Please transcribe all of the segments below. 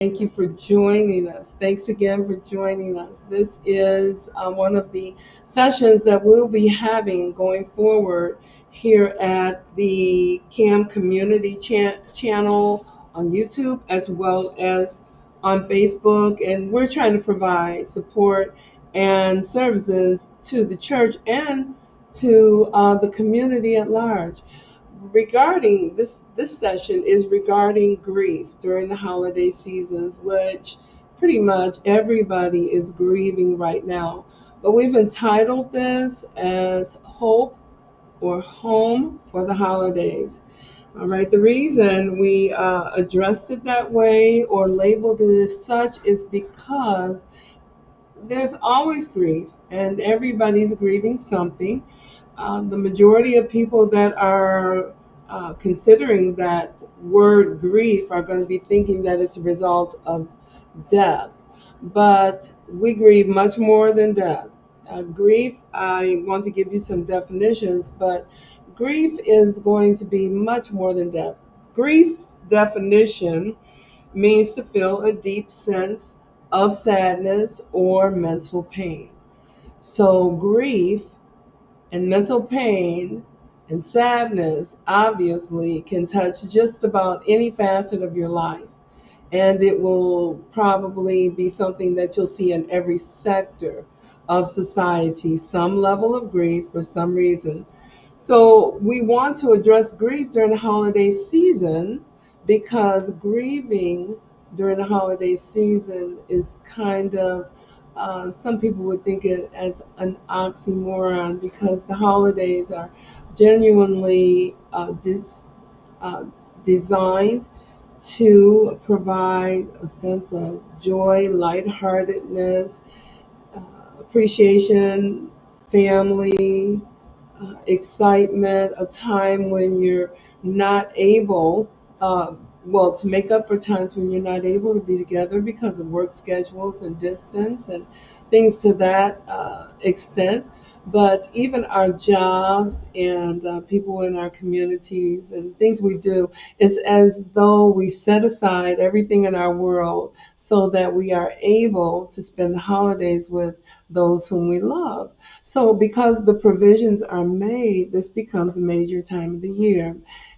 Thank you for joining us. Thanks again for joining us. This is one of the sessions that we'll be having going forward here at the KAM Community Channel on YouTube as well as on Facebook. And we're trying to provide support and services to the church and to the community at large. Regarding this session is regarding grief during the holiday seasons, which pretty much everybody is grieving right now, but we've entitled this as Hope or Home for the Holidays. All right, the reason we addressed it that way or labeled it as such is because there's always grief and everybody's grieving something. The majority of people that are considering that word grief are going to be thinking that it's a result of death. But we grieve much more than death. Grief, I want to give you some definitions, but grief is going to be much more than death. Grief's definition means to feel a deep sense of sadness or mental pain. So, grief and mental pain and sadness obviously can touch just about any facet of your life. And it will probably be something that you'll see in every sector of society, some level of grief for some reason. So we want to address grief during the holiday season because grieving during the holiday season is kind of, some people would think it as an oxymoron because the holidays are genuinely uh, designed to provide a sense of joy, lightheartedness, uh, appreciation, family, excitement, a time when you're not able, well, to make up for times when you're not able to be together because of work schedules and distance and things to that extent. But even our jobs and people in our communities and things we do, it's as though we set aside everything in our world so that we are able to spend the holidays with those whom we love. So, because the provisions are made, this becomes a major time of the year.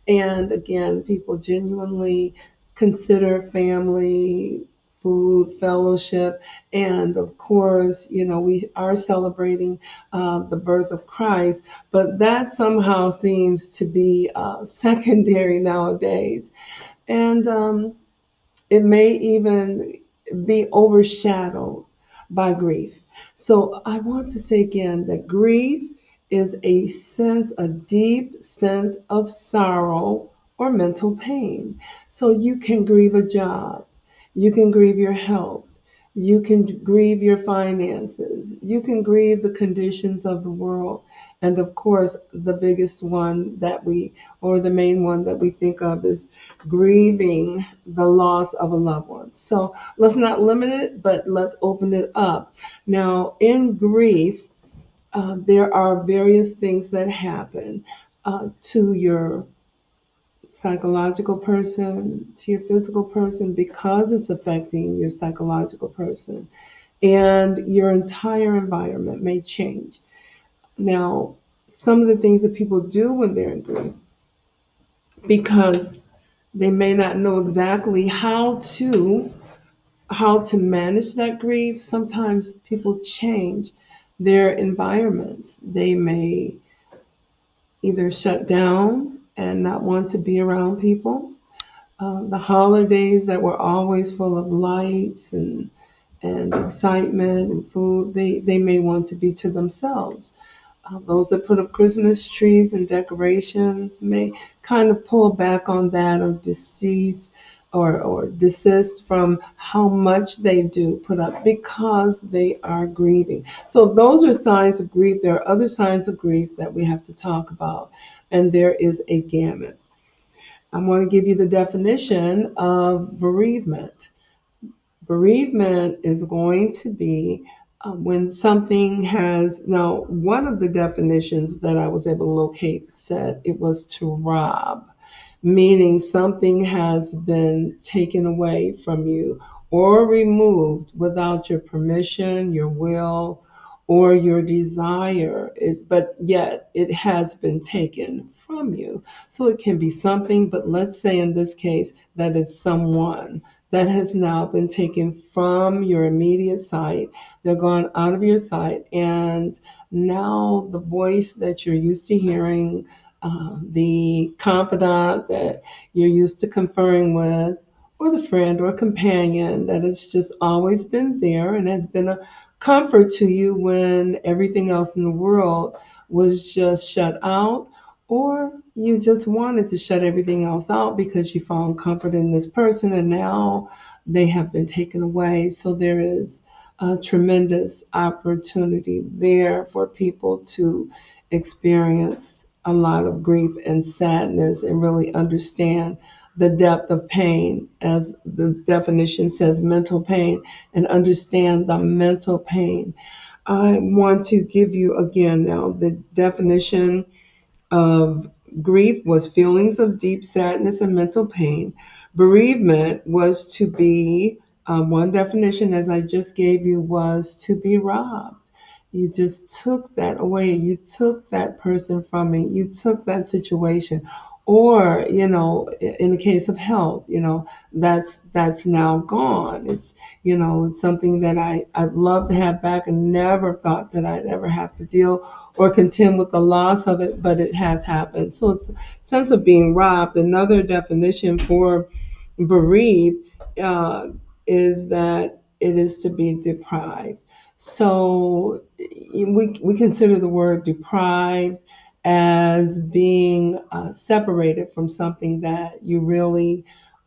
And again, people genuinely consider family, food, fellowship, and of course, we are celebrating the birth of Christ, but that somehow seems to be secondary nowadays. And it may even be overshadowed by grief. So I want to say again that grief is a deep sense of sorrow or mental pain. So you can grieve a job, you can grieve your health, you can grieve your finances, you can grieve the conditions of the world. And of course, the biggest one or the main one that we think of is grieving the loss of a loved one. So let's not limit it, but let's open it up. Now, in grief, there are various things that happen to your psychological person, to your physical person, because it's affecting your psychological person. And your entire environment may change. Now, some of the things that people do when they're in grief, because they may not know exactly how to manage that grief. Sometimes people change their environments. They may either shut down and not want to be around people. The holidays that were always full of lights and excitement and food, they may want to be to themselves. Those that put up Christmas trees and decorations may kind of pull back on that or desist from how much they do put up because they are grieving. So if those are signs of grief, there are other signs of grief that we have to talk about, and there is a gamut. I'm going to give you the definition of bereavement. Bereavement is going to be when something has, now, one of the definitions that I was able to locate said it was to rob, meaning something has been taken away from you or removed without your permission, your will, or your desire, but yet it has been taken from you. So it can be something, but let's say in this case that it's someone that has now been taken from your immediate sight. They're gone out of your sight, and now the voice that you're used to hearing, the confidant that you're used to conferring with, or the friend or companion that has just always been there and has been a comfort to you when everything else in the world was just shut out, or you just wanted to shut everything else out because you found comfort in this person and now they have been taken away. So there is a tremendous opportunity there for people to experience a lot of grief and sadness and really understand the depth of pain, as the definition says, mental pain, and understand the mental pain. I want to give you again now the definition of grief was feelings of deep sadness and mental pain. Bereavement was to be, one definition, as I just gave you, was to be robbed. You just took that away. You took that person from me. You took that situation. Or, in the case of health, that's now gone. It's something that I'd love to have back and never thought that I'd ever have to deal or contend with the loss of it, but it has happened. So it's a sense of being robbed. Another definition for bereaved uh, is that it is to be deprived. So we consider the word deprived as being separated from something that you really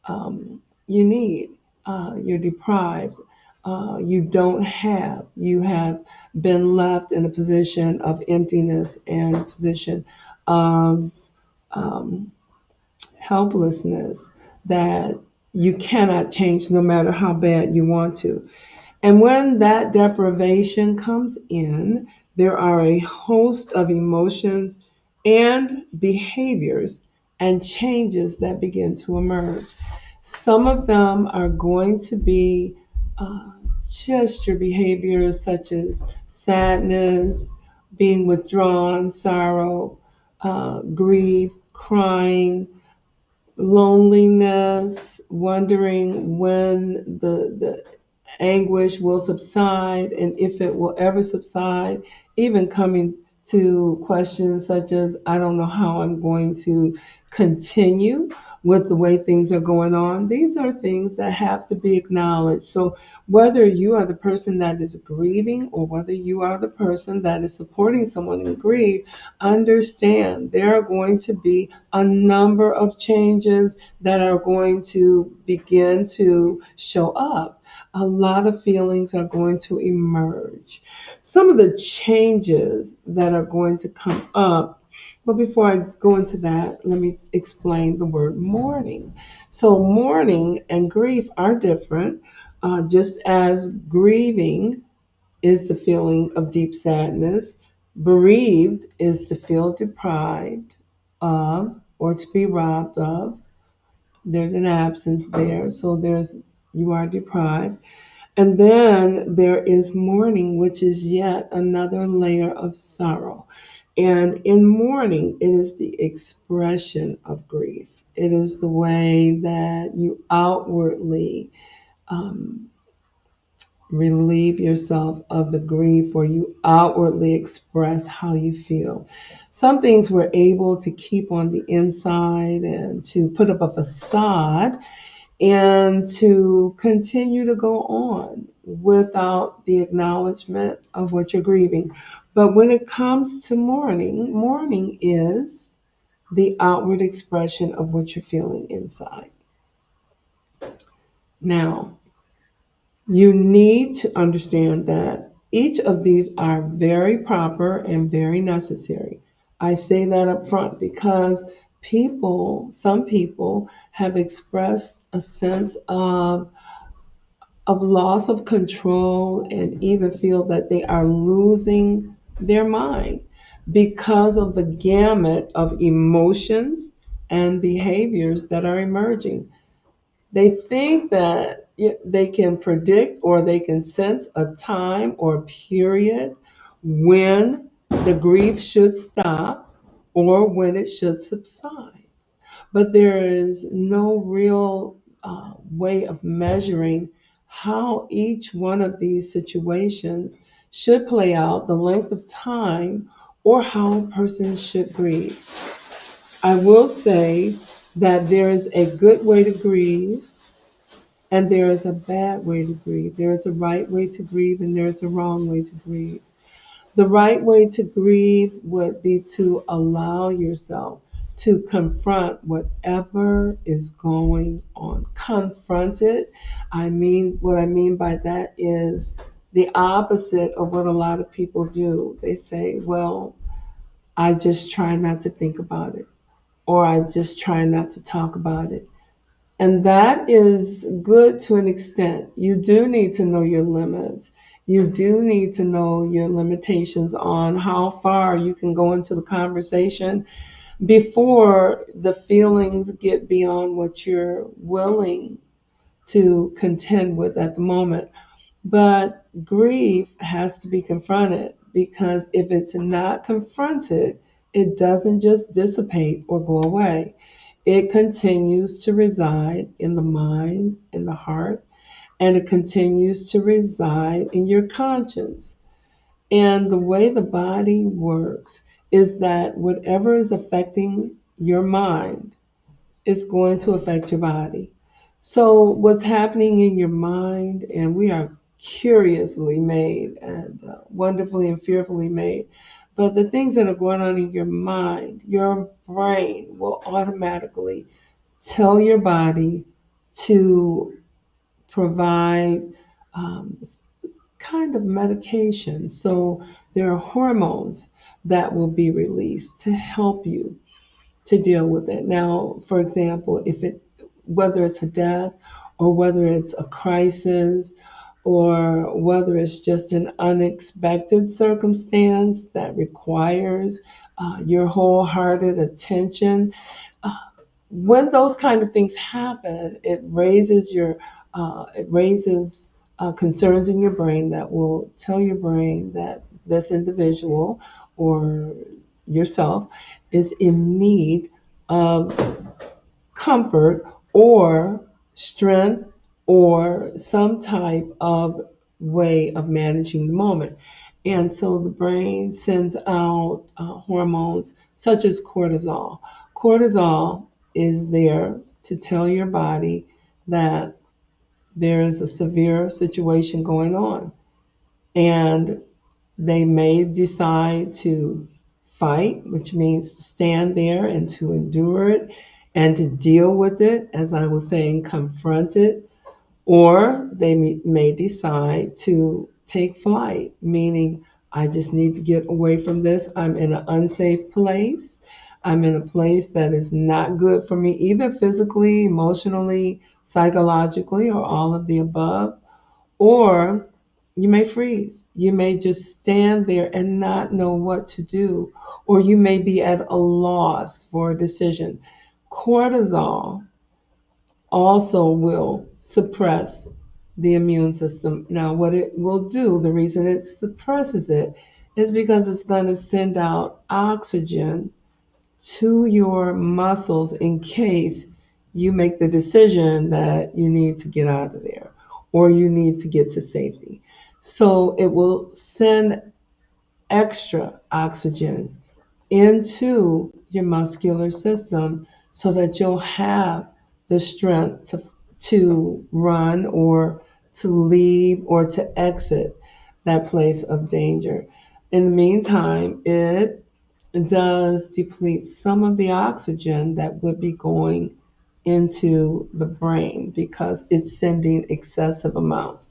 you need. You're deprived. You don't have. You have been left in a position of emptiness and a position of um, helplessness that you cannot change no matter how bad you want to. And when that deprivation comes in, there are a host of emotions and behaviors and changes that begin to emerge. Some of them are going to be uh, just your behaviors, such as sadness, being withdrawn, sorrow, grief, crying, loneliness, wondering when the anguish will subside and if it will ever subside, even coming to questions such as, I don't know how I'm going to continue with the way things are going on. These are things that have to be acknowledged. So whether you are the person that is grieving or whether you are the person that is supporting someone in grief, understand there are going to be a number of changes that are going to begin to show up. A lot of feelings are going to emerge. Some of the changes that are going to come up, but before I go into that, let me explain the word mourning. So, mourning and grief are different, just as grieving is the feeling of deep sadness, bereaved is to feel deprived of or to be robbed of. There's an absence there, so you are deprived. And then there is mourning, which is yet another layer of sorrow. And in mourning, it is the expression of grief. It is the way that you outwardly um, relieve yourself of the grief, or you outwardly express how you feel. Some things we're able to keep on the inside and to put up a facade and to continue to go on without the acknowledgement of what you're grieving. But when it comes to mourning, mourning is the outward expression of what you're feeling inside. Now, you need to understand that each of these are very proper and very necessary. I say that up front because some people have expressed a sense of loss of control and even feel that they are losing their mind because of the gamut of emotions and behaviors that are emerging. They think that they can predict or they can sense a time or period when the grief should stop or when it should subside. But there is no real way of measuring how each one of these situations should play out, the length of time, or how a person should grieve. I will say that there is a good way to grieve and there is a bad way to grieve. There is a right way to grieve and there is a wrong way to grieve. The right way to grieve would be to allow yourself to confront whatever is going on. Confront it. What I mean by that is the opposite of what a lot of people do. They say, well, I just try not to think about it, or I just try not to talk about it. And that is good to an extent. You do need to know your limits. You do need to know your limitations on how far you can go into the conversation before the feelings get beyond what you're willing to contend with at the moment. But grief has to be confronted because if it's not confronted, it doesn't just dissipate or go away. It continues to reside in the mind, in the heart, and it continues to reside in your conscience. And the way the body works is that whatever is affecting your mind is going to affect your body. So, what's happening in your mind, and we are curiously made and wonderfully and fearfully made, but the things that are going on in your mind, your brain will automatically tell your body to provide um, kind of medication. So, there are hormones that will be released to help you to deal with it. Now, for example, whether it's a death or whether it's a crisis or whether it's just an unexpected circumstance that requires your wholehearted attention, uh, when those kind of things happen, it raises concerns in your brain that will tell your brain that this individual or yourself is in need of comfort or strength or some type of way of managing the moment. And so the brain sends out hormones such as cortisol. Cortisol is there to tell your body that there is a severe situation going on. And they may decide to fight, which means to stand there and to endure it and to deal with it, as I was saying, confront it, or they may decide to take flight, meaning I just need to get away from this. I'm in an unsafe place. I'm in a place that is not good for me, either physically, emotionally, psychologically, or all of the above. Or you may freeze. You may just stand there and not know what to do. Or you may be at a loss for a decision. Cortisol also will suppress the immune system. Now, what it will do, the reason it suppresses it, is because it's going to send out oxygen to your muscles in case you make the decision that you need to get out of there or you need to get to safety. So it will send extra oxygen into your muscular system so that you'll have the strength to run or to leave or to exit that place of danger. In the meantime, it does deplete some of the oxygen that would be going into the brain because it's sending excessive amounts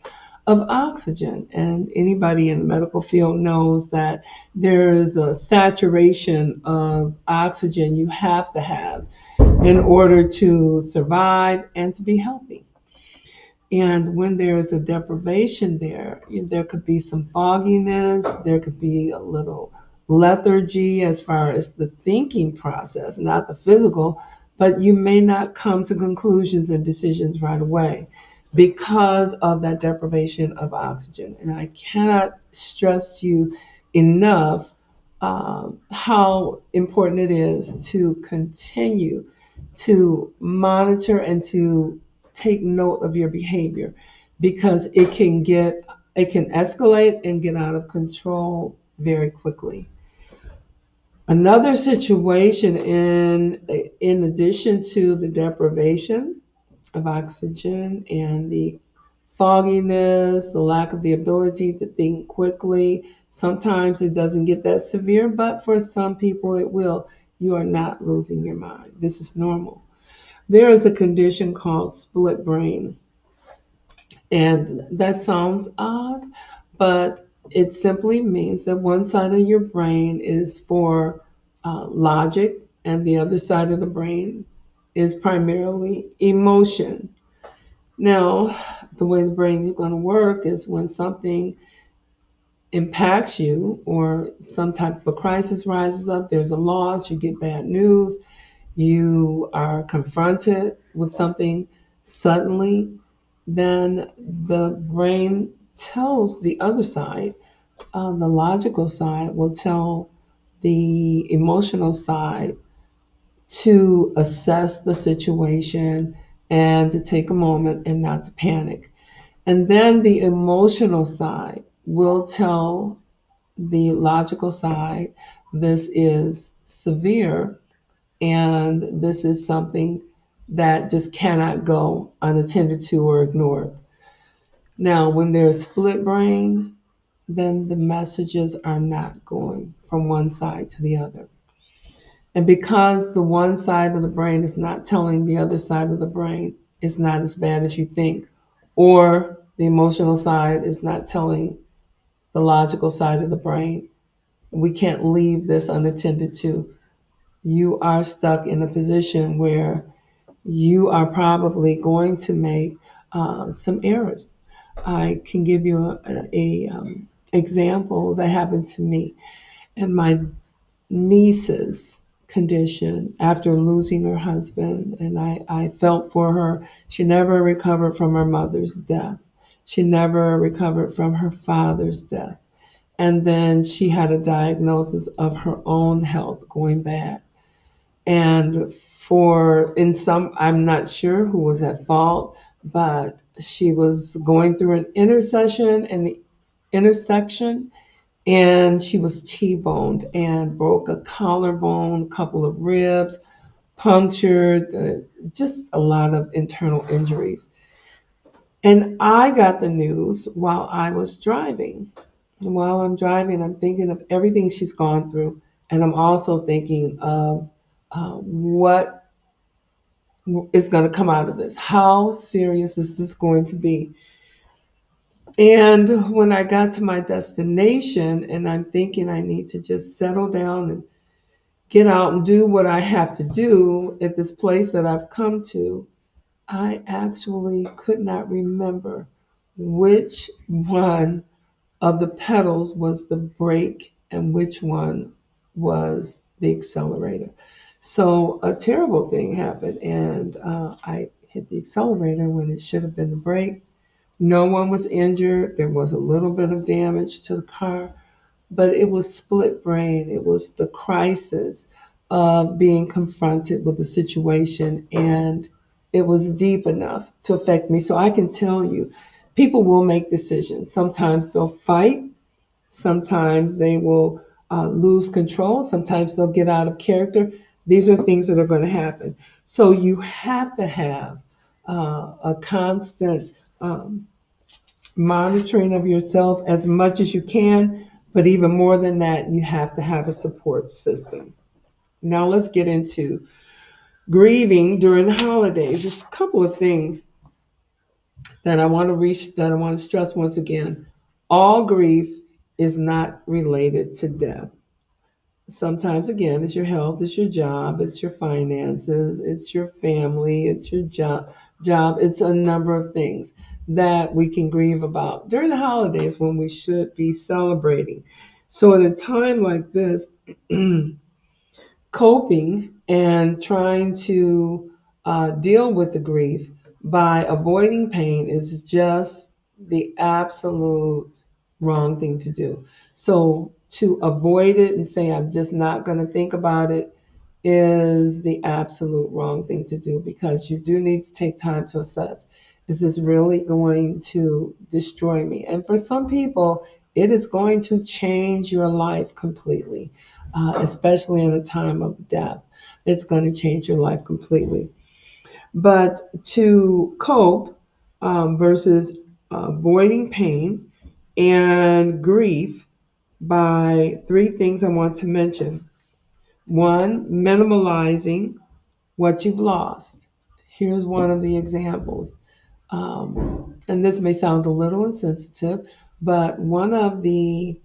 of oxygen. And anybody in the medical field knows that there is a saturation of oxygen you have to have in order to survive and to be healthy. And when there is a deprivation there could be some fogginess, there could be a little lethargy as far as the thinking process, not the physical, but you may not come to conclusions and decisions right away. because of that deprivation of oxygen. And I cannot stress to you enough how important it is to continue to monitor and to take note of your behavior, because it can escalate and get out of control very quickly. Another situation, in addition to the deprivation of oxygen and the fogginess, the lack of the ability to think quickly. Sometimes it doesn't get that severe, but for some people it will. You are not losing your mind. This is normal. There is a condition called split brain, and that sounds odd, but it simply means that one side of your brain is for logic, and the other side of the brain is primarily emotion. Now, the way the brain is going to work is when something impacts you or some type of a crisis rises up, there's a loss, you get bad news, you are confronted with something suddenly, then the brain tells the other side, the logical side will tell the emotional side to assess the situation and to take a moment and not to panic. And then the emotional side will tell the logical side, this is severe and this is something that just cannot go unattended to or ignored. Now, when there's split brain, then the messages are not going from one side to the other. And because the one side of the brain is not telling the other side of the brain it's not as bad as you think, or the emotional side is not telling the logical side of the brain, we can't leave this unattended to. You are stuck in a position where you are probably going to make some errors. I can give you a example that happened to me and my niece's condition after losing her husband, and I felt for her. She never recovered from her mother's death. She never recovered from her father's death. And then she had a diagnosis of her own health going bad. And I'm not sure who was at fault, but she was going through an intersection, and she was T-boned and broke a collarbone, a couple of ribs, punctured, just a lot of internal injuries. And I got the news while I was driving. And while I'm driving, I'm thinking of everything she's gone through, and I'm also thinking of what is going to come out of this. How serious is this going to be? And when I got to my destination, and I'm thinking I need to just settle down and get out and do what I have to do at this place that I've come to, I actually could not remember which one of the pedals was the brake and which one was the accelerator. So a terrible thing happened, and I hit the accelerator when it should have been the brake. No one was injured. There was a little bit of damage to the car, but it was split brain. It was the crisis of being confronted with the situation, and it was deep enough to affect me. So I can tell you, people will make decisions. Sometimes they'll fight. Sometimes they will lose control. Sometimes they'll get out of character. These are things that are going to happen. So you have to have a constant monitoring of yourself as much as you can, but even more than that, you have to have a support system. Now let's get into grieving during the holidays. There's a couple of things that I want to stress once again. All grief is not related to death. Sometimes, again, it's your health, it's your job, it's your finances, it's your family, it's your job. It's a number of things that we can grieve about during the holidays when we should be celebrating. So at a time like this, coping and trying to deal with the grief by avoiding pain is just the absolute wrong thing to do. So to avoid it and say, I'm just not going to think about it, is the absolute wrong thing to do, because you do need to take time to assess, is this really going to destroy me? And for some people, it is going to change your life completely, especially in a time of death. It's going to change your life completely. But to cope versus avoiding pain and grief, by three things I want to mention. One, minimalizing what you've lost. Here's one of the examples. And this may sound a little insensitive, but one of the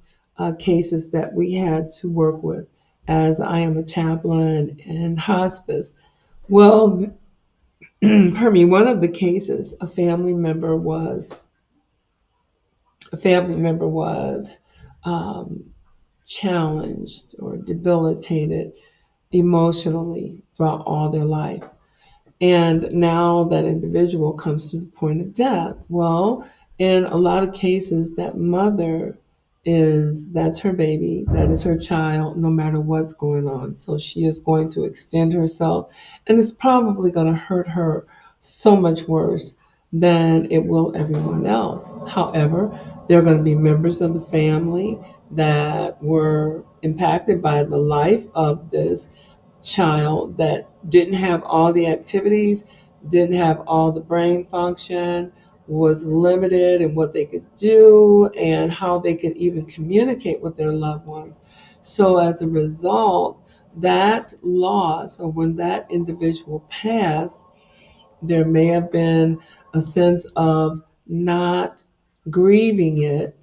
cases that we had to work with, as I am a chaplain in hospice, well, pardon me, one of the cases, a family member was um, challenged or debilitated emotionally throughout all their life. And now that individual comes to the point of death. Well, in a lot of cases, that mother that's her baby, that is her child, no matter what's going on. So she is going to extend herself, and it's probably going to hurt her so much worse than it will everyone else. However, there are going to be members of the family that were impacted by the life of this child that didn't have all the activities, didn't have all the brain function, was limited in what they could do and how they could even communicate with their loved ones. So as a result, that loss, or when that individual passed, there may have been a sense of not grieving it,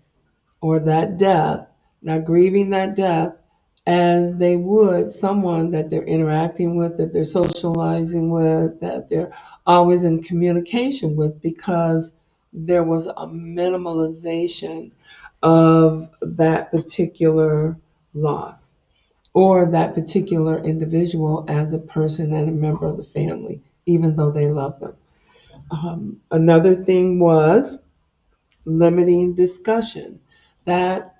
or that death, not grieving that death as they would someone that they're interacting with, that they're socializing with, that they're always in communication with, because there was a minimalization of that particular loss, or that particular individual as a person and a member of the family, even though they love them. Another thing was limiting discussion. That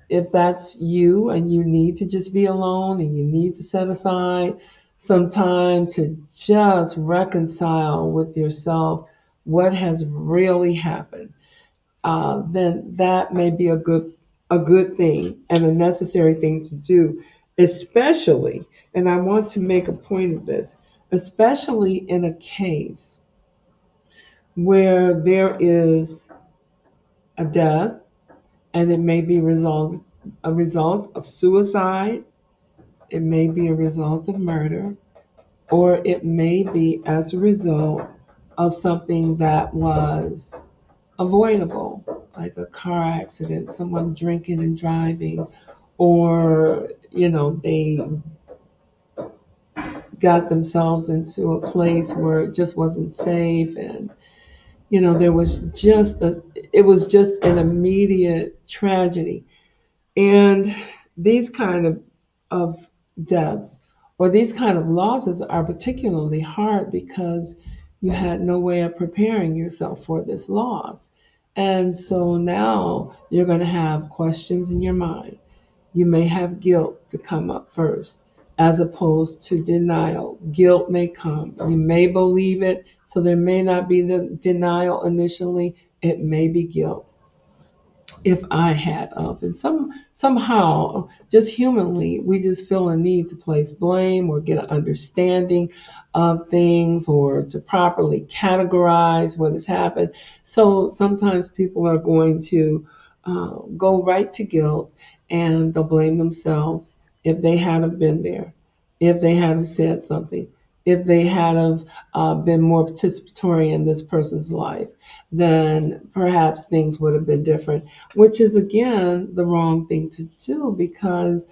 if that's you and you need to just be alone and you need to set aside some time to just reconcile with yourself what has really happened, then that may be a good thing and a necessary thing to do, especially, and I want to make a point of this, especially in a case where there is a death, and it may be a result of suicide, it may be a result of murder, or it may be as a result of something that was avoidable, like a car accident, someone drinking and driving, or they got themselves into a place where it just wasn't safe, and there was it was just an immediate tragedy. And these kind of deaths, or these kind of losses, are particularly hard because you had no way of preparing yourself for this loss. And so now you're going to have questions in your mind. You may have guilt to come up first, as opposed to denial. Guilt may come. You may believe it, so there may not be the denial initially. It may be guilt. If I had of, and somehow, just humanly, we just feel a need to place blame or get an understanding of things, or to properly categorize what has happened. So sometimes people are going to go right to guilt, and they'll blame themselves if they hadn't been there, if they hadn't said something, if they had have been more participatory in this person's life, then perhaps things would have been different, which is, again, the wrong thing to do, because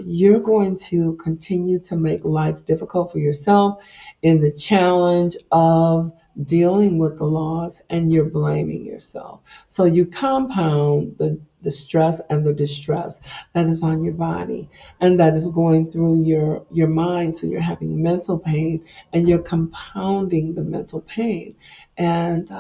you're going to continue to make life difficult for yourself in the challenge of dealing with the loss, and you're blaming yourself. So you compound the stress and the distress that is on your body and that is going through your mind. So you're having mental pain and you're compounding the mental pain. And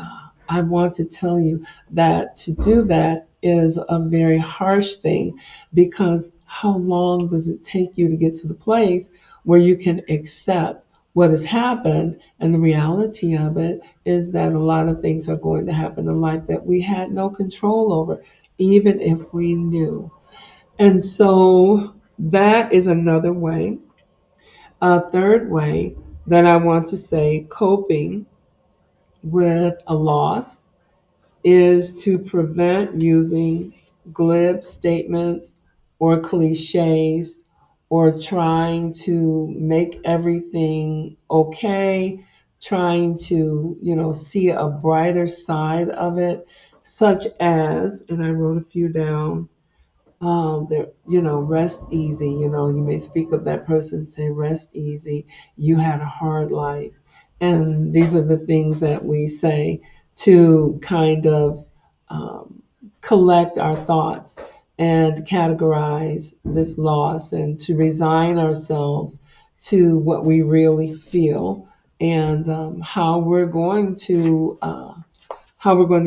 I want to tell you that to do that is a very harsh thing, because how long does it take you to get to the place where you can accept what has happened? And the reality of it is that a lot of things are going to happen in life that we had no control over, even if we knew. And so that is another way. A third way that I want to say coping with a loss is to prevent using glib statements or cliches or trying to make everything okay, trying to, see a brighter side of it, such as, and I wrote a few down, rest easy. You may speak of that person, say, rest easy. You had a hard life. And these are the things that we say to kind of um, collect our thoughts and categorize this loss and to resign ourselves to what we really feel and how we're going to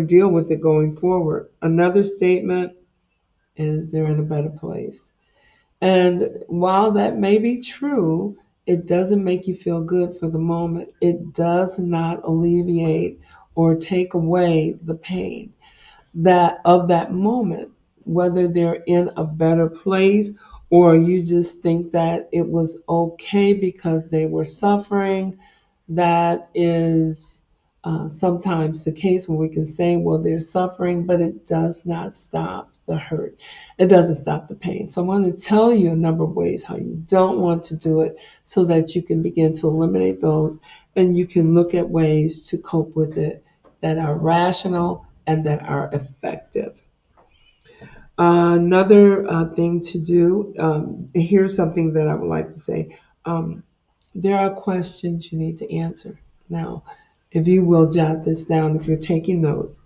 deal with it going forward. Another statement is they're in a better place. And while that may be true, it doesn't make you feel good for the moment. It does not alleviate or take away the pain that moment, whether they're in a better place or you just think that it was okay because they were suffering. That is sometimes the case when we can say, well, they're suffering, but it does not stop the hurt. It doesn't stop the pain. So I want to tell you a number of ways how you don't want to do it so that you can begin to eliminate those and you can look at ways to cope with it that are rational and that are effective. Another thing to do, here's something that I would like to say. Um, there are questions you need to answer. Now, if you will jot this down, if you're taking notes,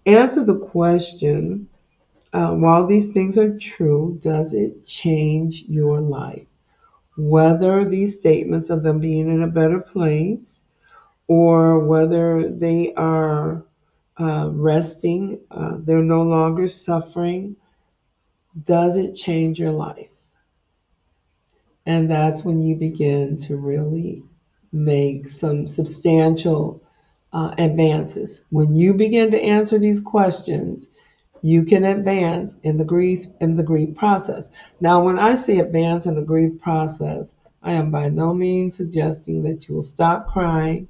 answer the question, while these things are true, does it change your life? Whether these statements of them being in a better place or whether they are resting, they're no longer suffering, does it change your life? And that's when you begin to really make some substantial advances. When you begin to answer these questions, you can advance in the grief process. Now, when I say advance in the grief process, I am by no means suggesting that you will stop crying,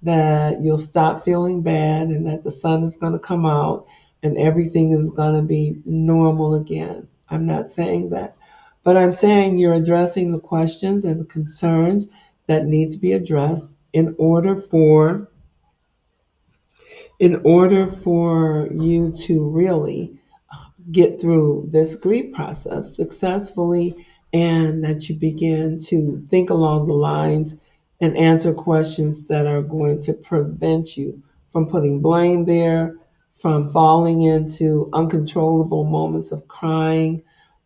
that you'll stop feeling bad, and that the sun is going to come out and everything is going to be normal again. I'm not saying that. But I'm saying you're addressing the questions and the concerns that need to be addressed in order for you to really get through this grief process successfully, and that you begin to think along the lines and answer questions that are going to prevent you from putting blame there, from falling into uncontrollable moments of crying,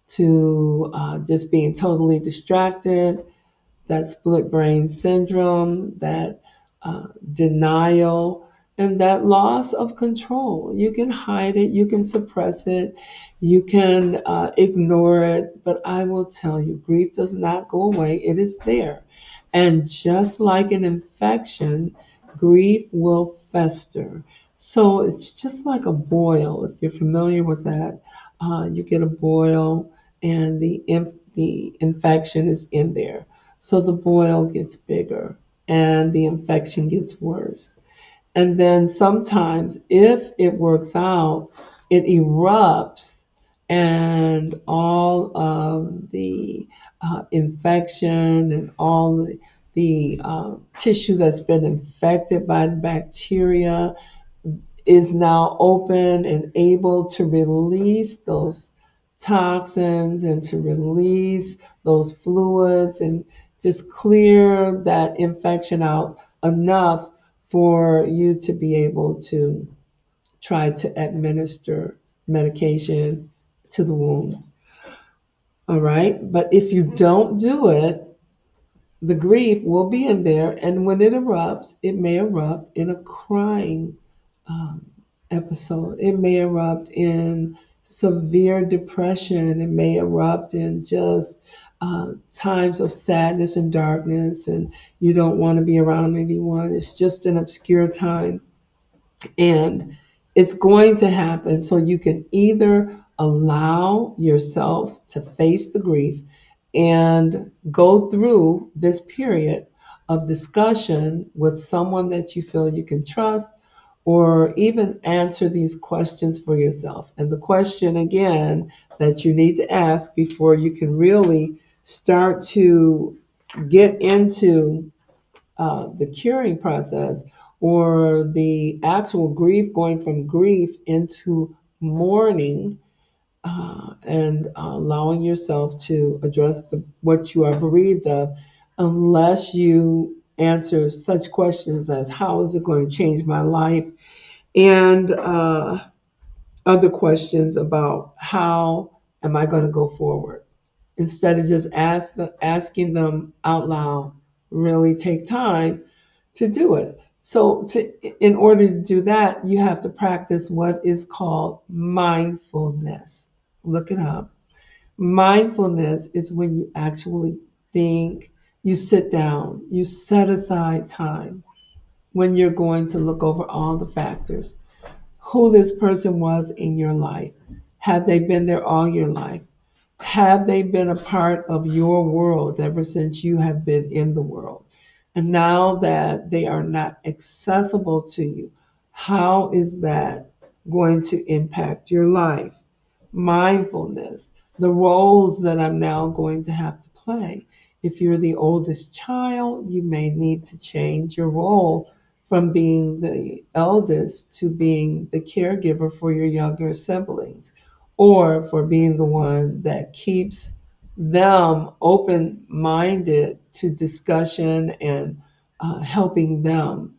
to just being totally distracted, that split brain syndrome, that denial, and that loss of control. You can hide it, you can suppress it, you can ignore it, but I will tell you, grief does not go away, it is there. And just like an infection, grief will fester. So it's just like a boil. If you're familiar with that, you get a boil and the infection is in there. So the boil gets bigger and the infection gets worse. And then sometimes, if it works out, it erupts and all of the infection and all the tissue that's been infected by the bacteria is now open and able to release those toxins and to release those fluids and just clear that infection out enough for you to be able to try to administer medication to the wound. All right. But if you don't do it, the grief will be in there. And when it erupts, it may erupt in a crying um, episode. It may erupt in severe depression. It may erupt in just times of sadness and darkness, and you don't want to be around anyone. It's just an obscure time. And it's going to happen. So you can either allow yourself to face the grief and go through this period of discussion with someone that you feel you can trust, or even answer these questions for yourself. And the question, again, that you need to ask before you can really start to get into the curing process, or the actual grief, going from grief into mourning, and allowing yourself to address what you are bereaved of, unless you answer such questions as how is it going to change my life, and other questions about how am I going to go forward. Instead of just asking them out loud, really take time to do it. So, in order to do that, you have to practice what is called mindfulness. Look it up. Mindfulness is when you actually think, you sit down, you set aside time when you're going to look over all the factors, who this person was in your life. Have they been there all your life? Have they been a part of your world ever since you have been in the world? And now that they are not accessible to you, how is that going to impact your life? Mindfulness, the roles that I'm now going to have to play. If you're the oldest child, you may need to change your role from being the eldest to being the caregiver for your younger siblings, or for being the one that keeps them open minded to discussion, and helping them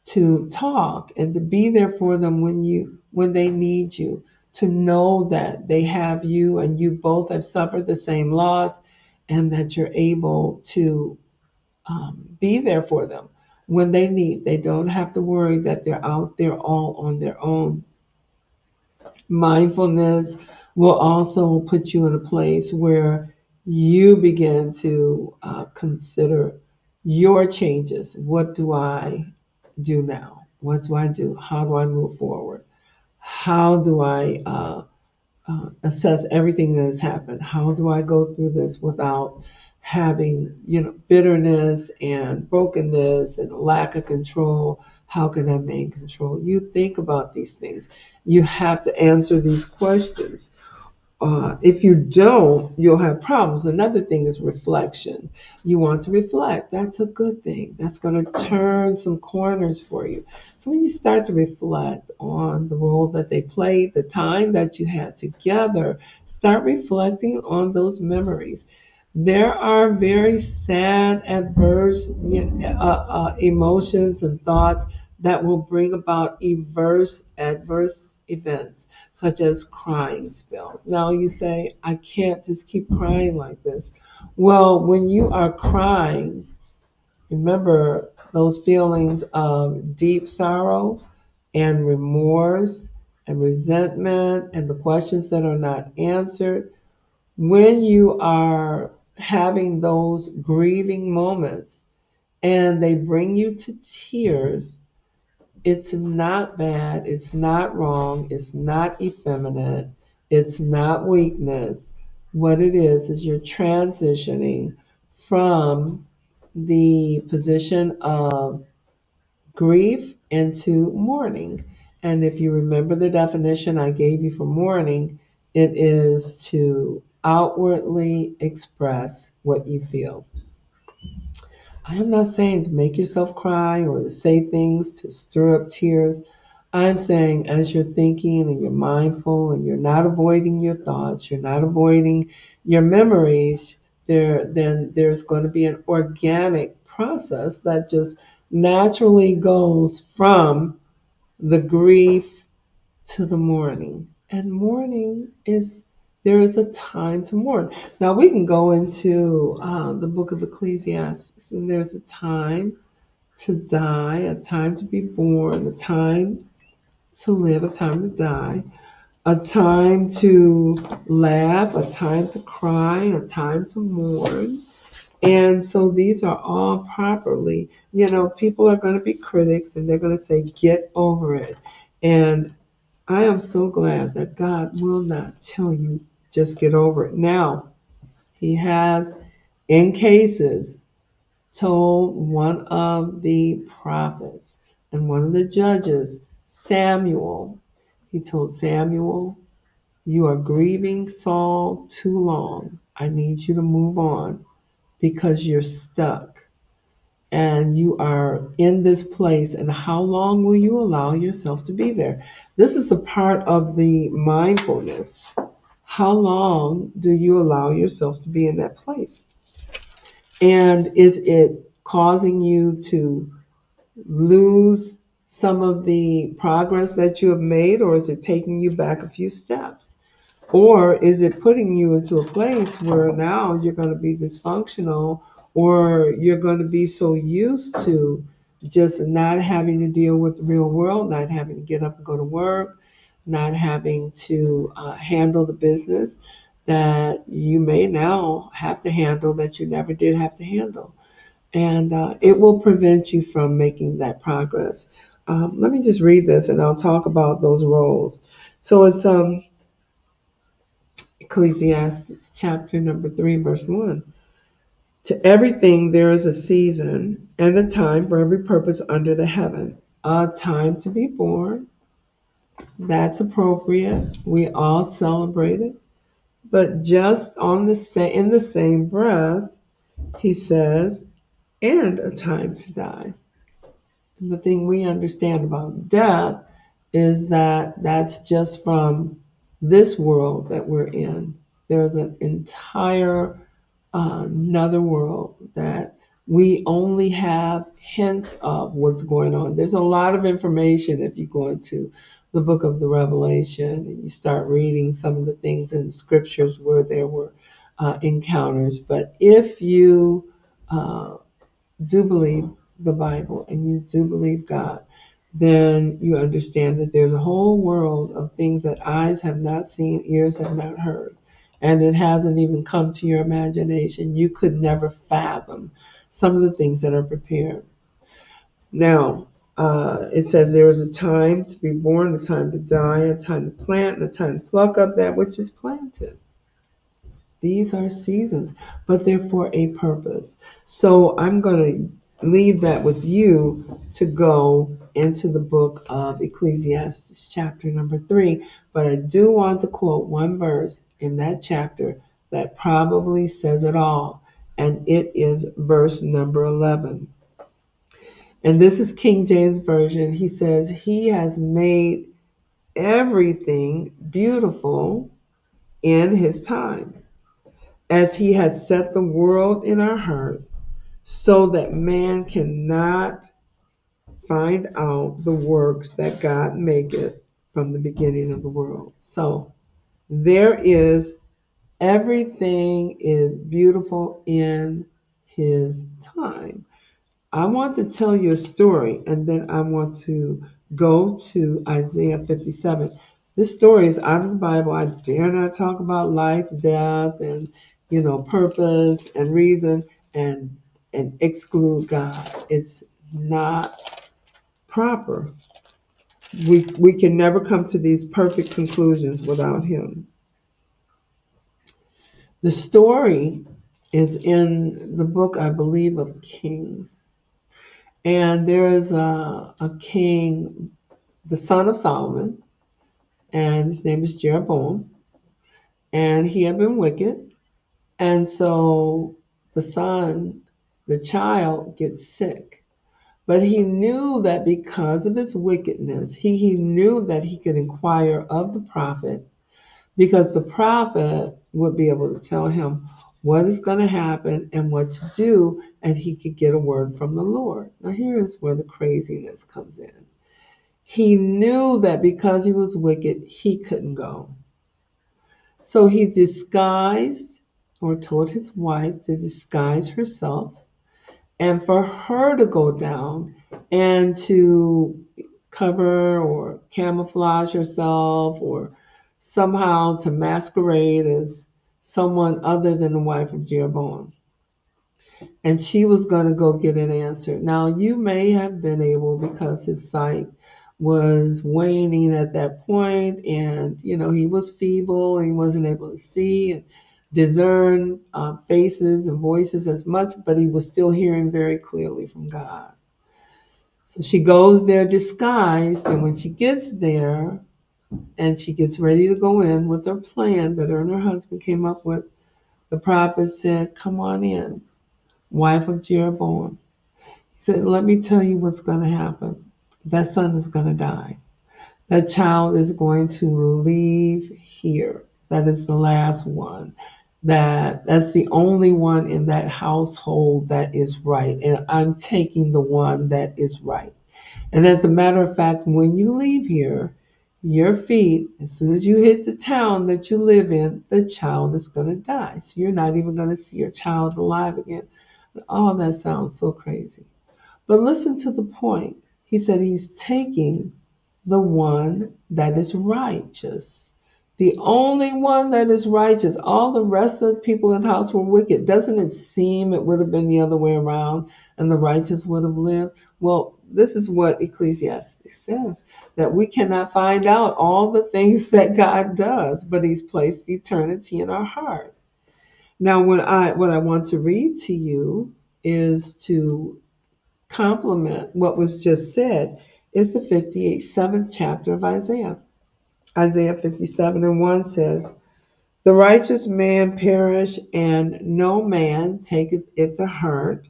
to talk and to be there for them when they need you, to know that they have you and you both have suffered the same loss, and that you're able to be there for them when they need. They don't have to worry that they're out there all on their own. Mindfulness will also put you in a place where you begin to consider your changes. What do I do now? What do I do? How do I move forward? How do I assess everything that has happened? How do I go through this without having, bitterness and brokenness and lack of control? How can I maintain control? You think about these things. You have to answer these questions. If you don't, you'll have problems. Another thing is reflection. You want to reflect. That's a good thing. That's going to turn some corners for you. So when you start to reflect on the role that they played, the time that you had together, start reflecting on those memories. There are very sad, adverse emotions and thoughts that will bring about adverse events, such as crying spells. Now you say, I can't just keep crying like this. Well, when you are crying, remember those feelings of deep sorrow and remorse and resentment and the questions that are not answered. When you are having those grieving moments and they bring you to tears, it's not bad, it's not wrong, it's not effeminate, it's not weakness. What it is you're transitioning from the position of grief into mourning. And if you remember the definition I gave you for mourning, it is to outwardly express what you feel. I am not saying to make yourself cry or to say things to stir up tears. I'm saying as you're thinking and you're mindful and you're not avoiding your thoughts, you're not avoiding your memories, then there's going to be an organic process that just naturally goes from the grief to the mourning. And mourning is There is a time to mourn. Now we can go into the book of Ecclesiastes, and there's a time to die, a time to be born, a time to live, a time to die, a time to laugh, a time to cry, a time to mourn. And so these are all properly, people are going to be critics and they're going to say, get over it. And I am so glad that God will not tell you, just get over it. Now, He has, in cases, told one of the prophets and one of the judges, Samuel, He told Samuel, you are grieving Saul too long. I need you to move on because you're stuck and you are in this place. And how long will you allow yourself to be there? This is a part of the mindfulness. How long do you allow yourself to be in that place? And is it causing you to lose some of the progress that you have made, or is it taking you back a few steps? Or is it putting you into a place where now you're going to be dysfunctional, or you're going to be so used to just not having to deal with the real world, not having to get up and go to work, not having to handle the business that you may now have to handle that you never did have to handle. And it will prevent you from making that progress. Let me just read this and I'll talk about those roles. So it's Ecclesiastes chapter number 3, verse 1. To everything there is a season and a time for every purpose under the heaven. A time to be born, that's appropriate. We all celebrate it. But just in the same breath, he says, and a time to die. And the thing we understand about death is that that's just from this world that we're in. There's an entire another world that we only have hints of what's going on. There's a lot of information if you go into the book of the Revelation and you start reading some of the things in the scriptures where there were encounters. But if you do believe the Bible and you do believe God, then you understand that there's a whole world of things that eyes have not seen, ears have not heard, and it hasn't even come to your imagination. You could never fathom some of the things that are prepared. Now, it says there is a time to be born, a time to die, a time to plant, and a time to pluck up that which is planted. These are seasons, but they're for a purpose. So I'm going to leave that with you to go into the book of Ecclesiastes, chapter number 3. But I do want to quote one verse in that chapter that probably says it all, and it is verse number 11. And this is King James Version. He says, He has made everything beautiful in His time, as He has set the world in our heart, so that man cannot find out the works that God maketh from the beginning of the world. So there is, everything is beautiful in His time. I want to tell you a story, and then I want to go to Isaiah 57. This story is out of the Bible. I dare not talk about life, death, and purpose and reason, and exclude God. It's not proper. We can never come to these perfect conclusions without Him. The story is in the book, I believe, of Kings. And there is a king, the son of Solomon, and his name is Jeroboam. And he had been wicked. And so the child gets sick. But he knew that because of his wickedness, he knew that he could inquire of the prophet, because the prophet would be able to tell him what is going to happen and what to do, and he could get a word from the Lord. Now, here is where the craziness comes in. He knew that because he was wicked, he couldn't go. So he disguised or told his wife to disguise herself and for her to go down and to cover or camouflage herself or somehow to masquerade as someone other than the wife of Jeroboam. And she was going to go get an answer. Now, you may have been able, because his sight was waning at that point, and he was feeble and he wasn't able to see and discern faces and voices as much, but he was still hearing very clearly from God. So she goes there disguised, and when she gets there and she gets ready to go in with her plan that her and her husband came up with, the prophet said, "Come on in, wife of Jeroboam." He said, "Let me tell you what's going to happen. That son is going to die. That child is going to leave here. That is the last one. That's the only one in that household that is right. And I'm taking the one that is right. And as a matter of fact, when you leave here, your feet, as soon as you hit the town that you live in, the child is going to die. So you're not even going to see your child alive again." Oh, that sounds so crazy. But listen to the point. He said he's taking the one that is righteous. The only one that is righteous. All the rest of the people in the house were wicked. Doesn't it seem it would have been the other way around and the righteous would have lived? Well, this is what Ecclesiastes says, that we cannot find out all the things that God does, but he's placed eternity in our heart. Now, what I want to read to you is to complement what was just said, is the 57th chapter of Isaiah. Isaiah 57:1 says, "The righteous man perish, and no man taketh it to heart,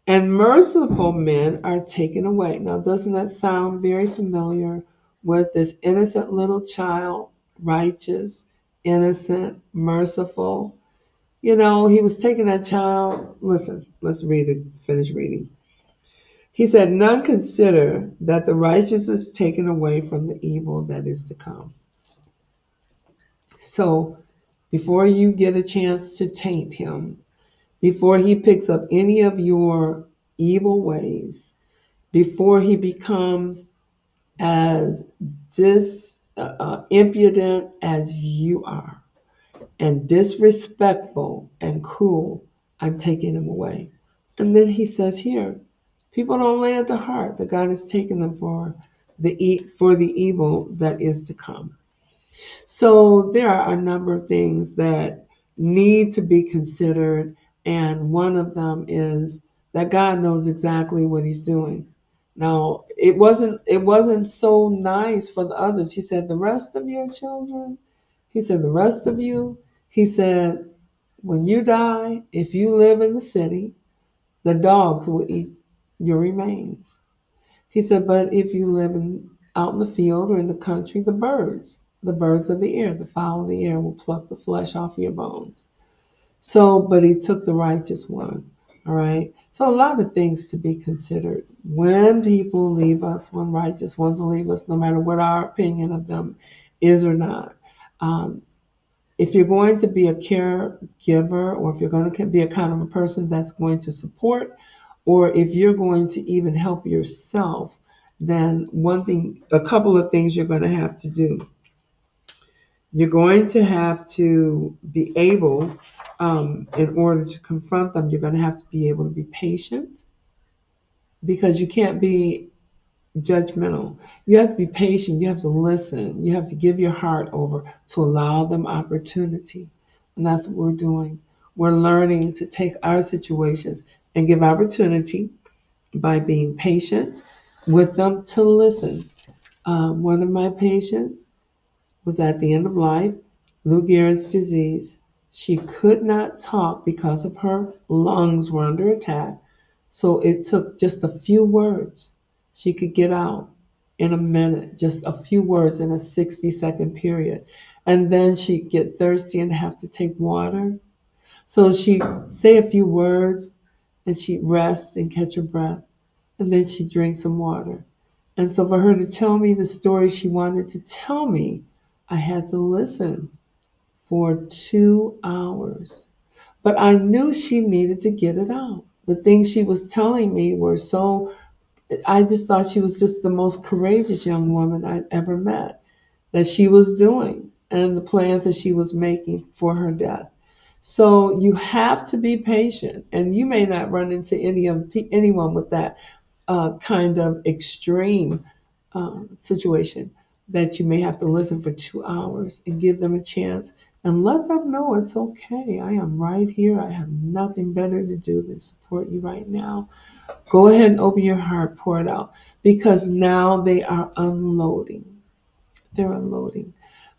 and merciful men are taken away." Now, doesn't that sound very familiar with this innocent little child, righteous, innocent, merciful? He was taking that child. Listen, let's read it, finish reading. He said, "None consider that the righteous is taken away from the evil that is to come." So before you get a chance to taint him, before he picks up any of your evil ways, before he becomes as impudent as you are, and disrespectful and cruel, I'm taking him away. And then he says here, people don't lay at the heart that God has taken them for the evil that is to come. So there are a number of things that need to be considered, and one of them is that God knows exactly what he's doing. Now, it wasn't so nice for the others. He said, "The rest of your children," he said, "the rest of you," he said, "when you die, if you live in the city, the dogs will eat your remains." He said, "But if you live out in the field or in the country, the birds of the air, the fowl of the air will pluck the flesh off your bones." So, but he took the righteous one. All right. So a lot of things to be considered when people leave us, when righteous ones leave us, no matter what our opinion of them is or not. Um, if you're going to be a caregiver, or if you're going to be a kind of a person that's going to support, or if you're going to even help yourself, then a couple of things you're going to have to do. You're going to have to be able, in order to confront them, you're going to have to be able to be patient, because you can't be judgmental. You have to be patient. You have to listen. You have to give your heart over to allow them opportunity. And that's what we're doing. We're learning to take our situations and give opportunity by being patient with them to listen. One of my patients was at the end of life, Lou Gehrig's disease. She could not talk because of her lungs were under attack. So it took just a few words she could get out in a minute, just a few words in a 60-second period. And then she'd get thirsty and have to take water. So she'd say a few words and she'd rest and catch her breath. And then she'd drink some water. And so for her to tell me the story she wanted to tell me, I had to listen for 2 hours. But I knew she needed to get it out. The things she was telling me were so, I just thought she was just the most courageous young woman I'd ever met, that she was doing and the plans that she was making for her death. So you have to be patient, and you may not run into anyone with that kind of extreme situation that you may have to listen for 2 hours and give them a chance and let them know it's okay. I am right here. I have nothing better to do than support you right now. Go ahead and open your heart, pour it out, because now they are unloading. They're unloading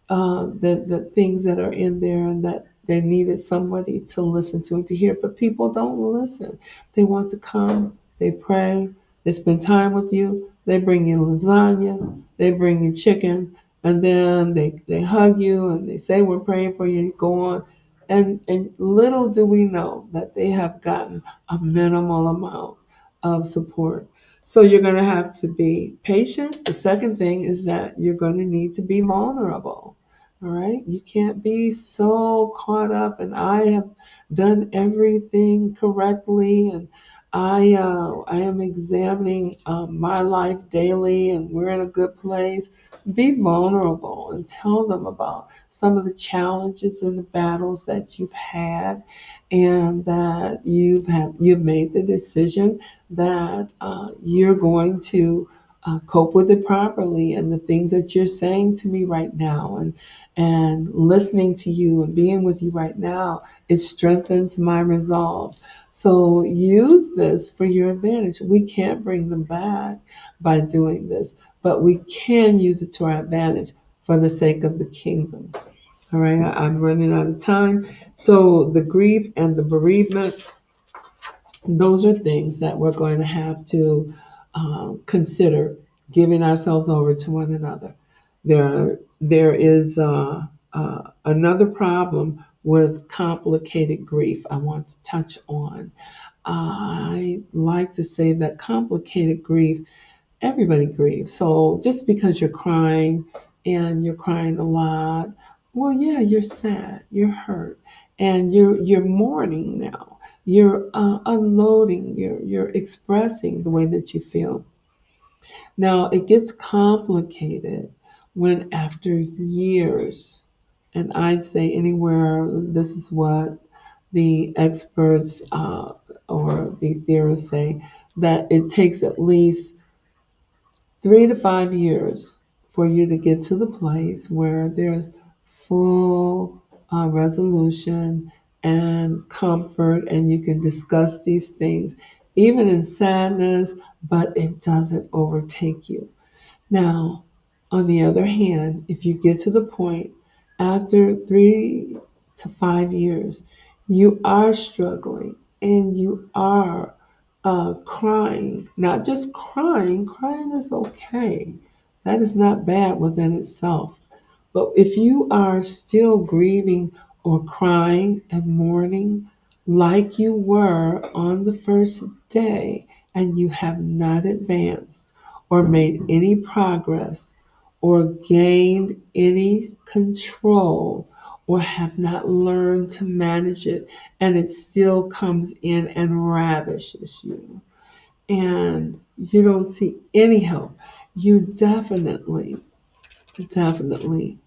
the things that are in there, and that they needed somebody to listen to and to hear. But people don't listen. They want to come, they pray, they spend time with you, they bring you lasagna, they bring you chicken, and then they hug you and they say we're praying for you, and go on. And little do we know that they have gotten a minimal amount of support. So you're going to have to be patient. The second thing is that you're going to need to be vulnerable. All right. You can't be so caught up and I have done everything correctly, and I am examining my life daily and we're in a good place. Be vulnerable and tell them about some of the challenges and the battles that you've had, and that you've made the decision that you're going to cope with it properly. And the things that you're saying to me right now, and listening to you and being with you right now, it strengthens my resolve. So use this for your advantage. We can't bring them back by doing this, but we can use it to our advantage for the sake of the kingdom. All right, I'm running out of time. So the grief and the bereavement, those are things that we're going to have to consider giving ourselves over to one another. There is another problem with complicated grief I want to touch on. I like to say that complicated grief, everybody grieves. So just because you're crying and you're crying a lot, well, yeah, you're sad, you're hurt, and you're mourning now. You're unloading, you're expressing the way that you feel. Now, it gets complicated when after years, and I'd say anywhere, this is what the experts or the theorists say, that it takes at least 3 to 5 years for you to get to the place where there's full resolution and comfort, and you can discuss these things, even in sadness, but it doesn't overtake you. Now, on the other hand, if you get to the point after 3 to 5 years, you are struggling and you are crying, not just crying, crying is okay. That is not bad within itself. But if you are still grieving or crying and mourning like you were on the first day, and you have not advanced or made any progress or gained any control or have not learned to manage it, and it still comes in and ravishes you, and you don't see any help, you definitely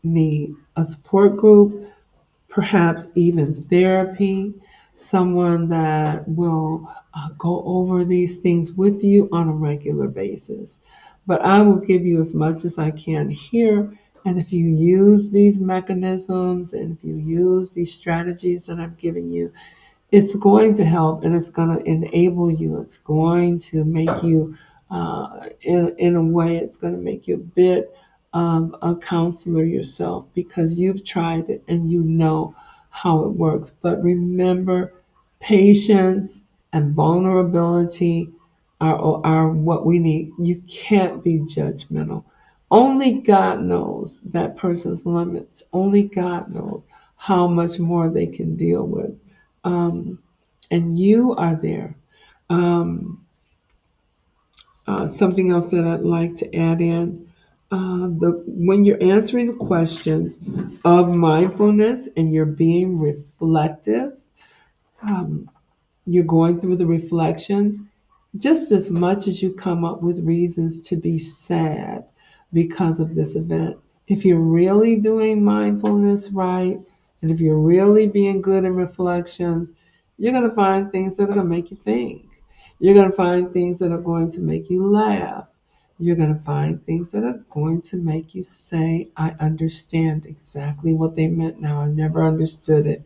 need a support group, perhaps even therapy, someone that will go over these things with you on a regular basis. But I will give you as much as I can here. And if you use these mechanisms and if you use these strategies that I'm giving you, it's going to help and it's going to enable you. It's going to make you, in a way, it's going to make you a bit of a counselor yourself, because you've tried it and you know how it works. But remember, patience and vulnerability are what we need. You can't be judgmental. Only God knows that person's limits. Only God knows how much more they can deal with. Um, and you are there. Um, Something else that I'd like to add in. when you're answering the questions of mindfulness and you're being reflective, um, you're going through the reflections, just as much as you come up with reasons to be sad because of this event. If you're really doing mindfulness right, and if you're really being good in reflections, you're going to find things that are going to make you think. You're going to find things that are going to make you laugh. You're going to find things that are going to make you say, I understand exactly what they meant now. I never understood it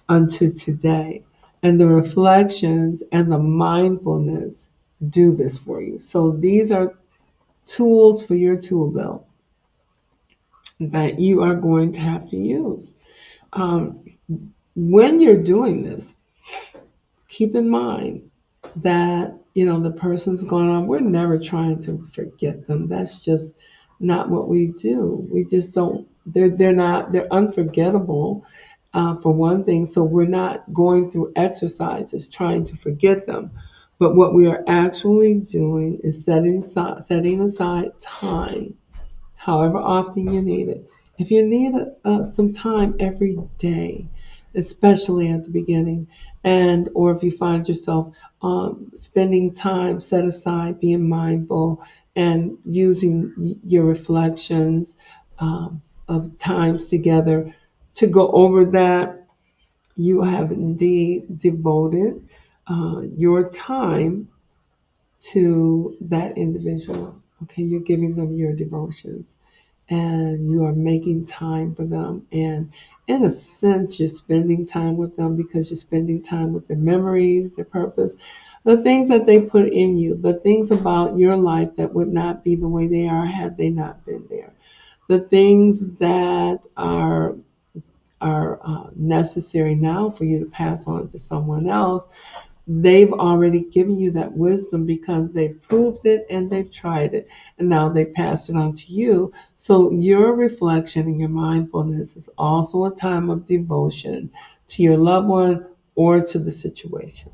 unto today. And the reflections and the mindfulness do this for you. So these are tools for your tool belt that you are going to have to use. Um, when you're doing this, keep in mind that the person's gone on. We're never trying to forget them. That's just not what we do. We just don't. They're unforgettable, for one thing. So we're not going through exercises trying to forget them. But what we are actually doing is setting aside time, however often you need it. If you need some time every day, especially at the beginning, and or if you find yourself spending time set aside, being mindful, and using your reflections of times together to go over that, you have indeed devoted your time to that individual. Okay, you're giving them your devotions and you are making time for them. And in a sense, you're spending time with them because you're spending time with their memories, their purpose, the things that they put in you, the things about your life that would not be the way they are had they not been there, the things that are necessary now for you to pass on to someone else. They've already given you that wisdom because they've proved it and they've tried it, and now they pass it on to you. So your reflection and your mindfulness is also a time of devotion to your loved one or to the situation.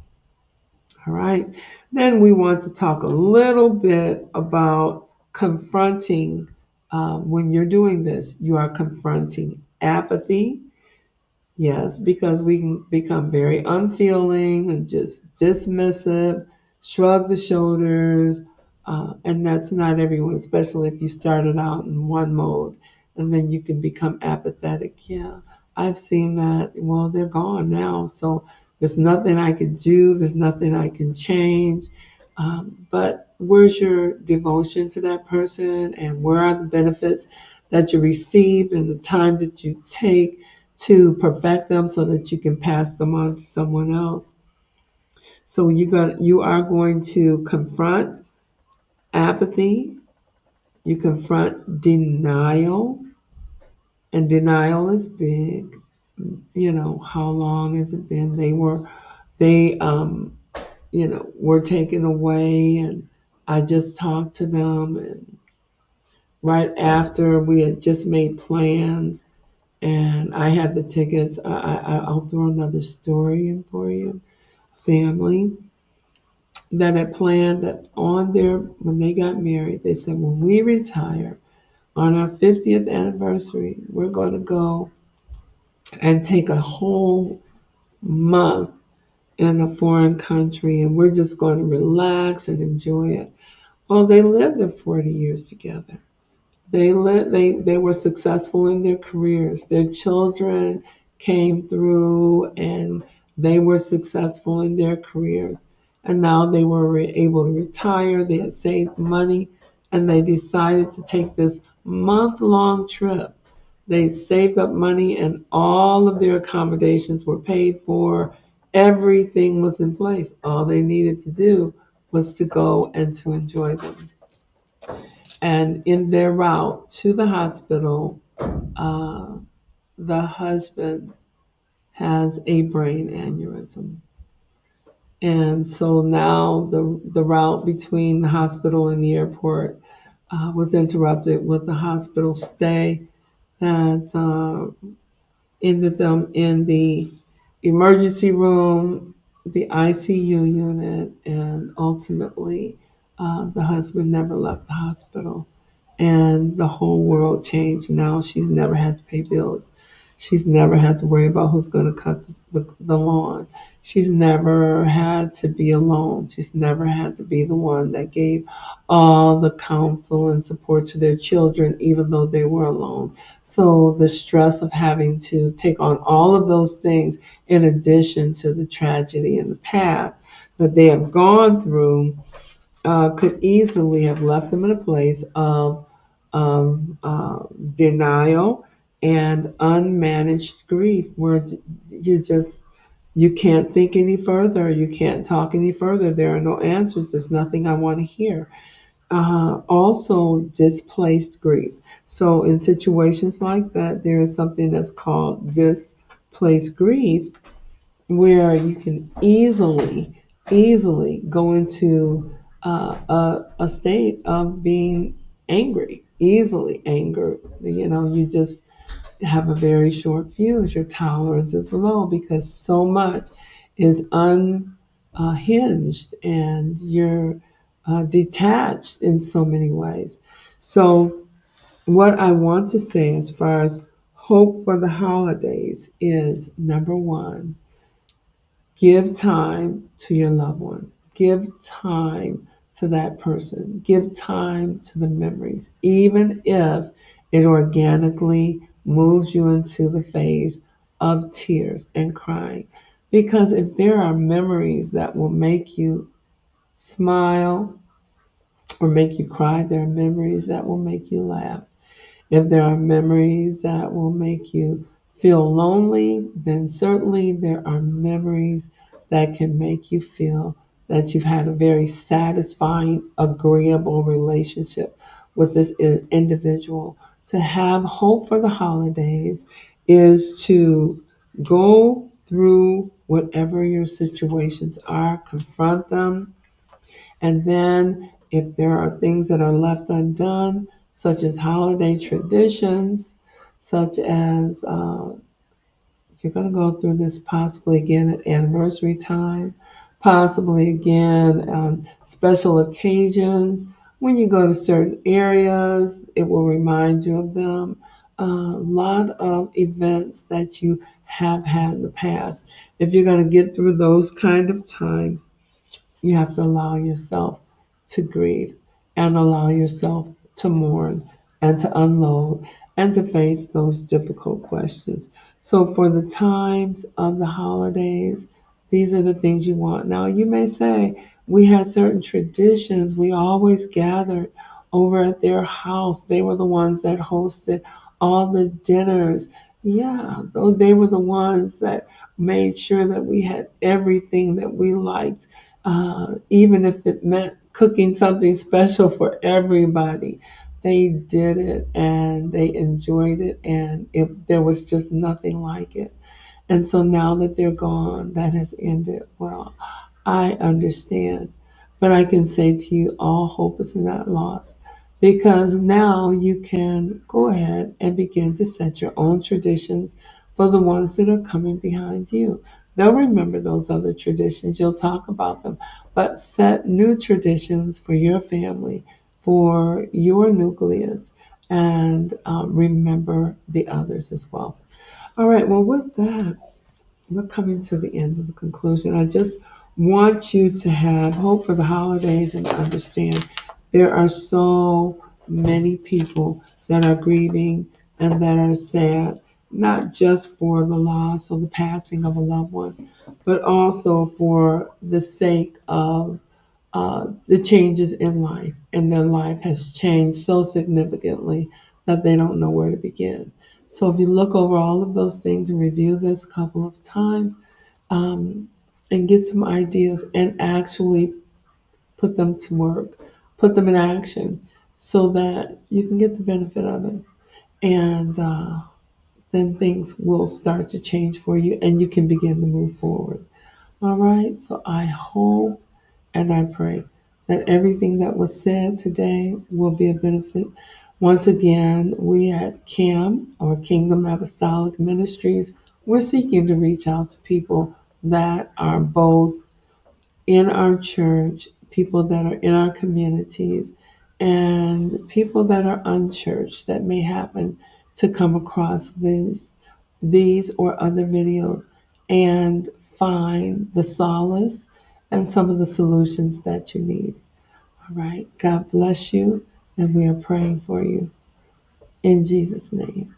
All right. Then we want to talk a little bit about confronting. When you're doing this, you are confronting apathy. Yes, because we can become very unfeeling and just dismissive, shrug the shoulders, and that's not everyone, especially if you started out in one mode and then you can become apathetic. Yeah, I've seen that. Well, they're gone now, so there's nothing I can do, there's nothing I can change. But where's your devotion to that person, and where are the benefits that you received and the time that you take to perfect them so that you can pass them on to someone else? So you are going to confront apathy, you confront denial, and denial is big. How long has it been they were taken away, and I just talked to them, and right after we had just made plans and I had the tickets. I'll throw another story in for you. Family that had planned that when they got married, they said, when we retire on our 50th anniversary, we're going to go and take a whole month in a foreign country and we're just going to relax and enjoy it. Well, they lived their 40 years together. They were successful in their careers. Their children came through and they were successful in their careers. And now they were able to retire. They had saved money and they decided to take this month-long trip. They saved up money and all of their accommodations were paid for. Everything was in place. All they needed to do was to go and to enjoy them. And in their route to the hospital, uh, the husband has a brain aneurysm. And so now the route between the hospital and the airport was interrupted with the hospital stay that ended them in the emergency room, the ICU unit, and ultimately the husband never left the hospital. and the whole world changed. Now she's never had to pay bills. She's never had to worry about who's going to cut the lawn. She's never had to be alone. She's never had to be the one that gave all the counsel and support to their children, even though they were alone. So the stress of having to take on all of those things, in addition to the tragedy and the path that they have gone through, could easily have left them in a place of denial and unmanaged grief, where you can't think any further, you can't talk any further. There are no answers. There's nothing I want to hear. Also, displaced grief. So, in situations like that, there is something that's called displaced grief, where you can easily go into a state of being angry, easily angered. You just have a very short fuse. Your tolerance is low because so much is unhinged, and you're detached in so many ways. So, what I want to say as far as hope for the holidays is, number one, give time to your loved one. Give time to that person. Give time to the memories, even if it organically moves you into the phase of tears and crying. Because if there are memories that will make you smile or make you cry, there are memories that will make you laugh. If there are memories that will make you feel lonely, then certainly there are memories that can make you feel that you've had a very satisfying, agreeable relationship with this individual. To have hope for the holidays is to go through whatever your situations are, confront them, and then, if there are things that are left undone, such as holiday traditions, such as you're going to go through this possibly again at anniversary time, possibly again on special occasions. When you go to certain areas, it will remind you of them. A lot of events that you have had in the past. If you're going to get through those kind of times, you have to allow yourself to grieve and allow yourself to mourn and to unload and to face those difficult questions. So, for the times of the holidays, these are the things you want. Now, you may say, we had certain traditions. We always gathered over at their house. They were the ones that hosted all the dinners. Yeah, though they were the ones that made sure that we had everything that we liked, even if it meant cooking something special for everybody. They did it and they enjoyed it, and there was just nothing like it. And so now that they're gone, that has ended. Well, I understand. But I can say to you, all hope is not lost, because now you can go ahead and begin to set your own traditions for the ones that are coming behind you. They'll remember those other traditions, you'll talk about them, but set new traditions for your family, for your nucleus, and remember the others as well. All right, well, with that, we're coming to the end of the conclusion. I just want you to have hope for the holidays and understand there are so many people that are grieving and that are sad, not just for the loss or the passing of a loved one, but also for the sake of the changes in life. And their life has changed so significantly that they don't know where to begin. So if you look over all of those things and review this a couple of times, um, and get some ideas and actually put them to work, put them in action so that you can get the benefit of it. And then things will start to change for you and you can begin to move forward. All right, so I hope and I pray that everything that was said today will be a benefit. Once again, we at KAM, or Kingdom Apostolic Ministries, we're seeking to reach out to people that are both in our church, people that are in our communities, and people that are unchurched that may happen to come across these or other videos and find the solace and some of the solutions that you need. All right. God bless you, and we are praying for you in Jesus' name.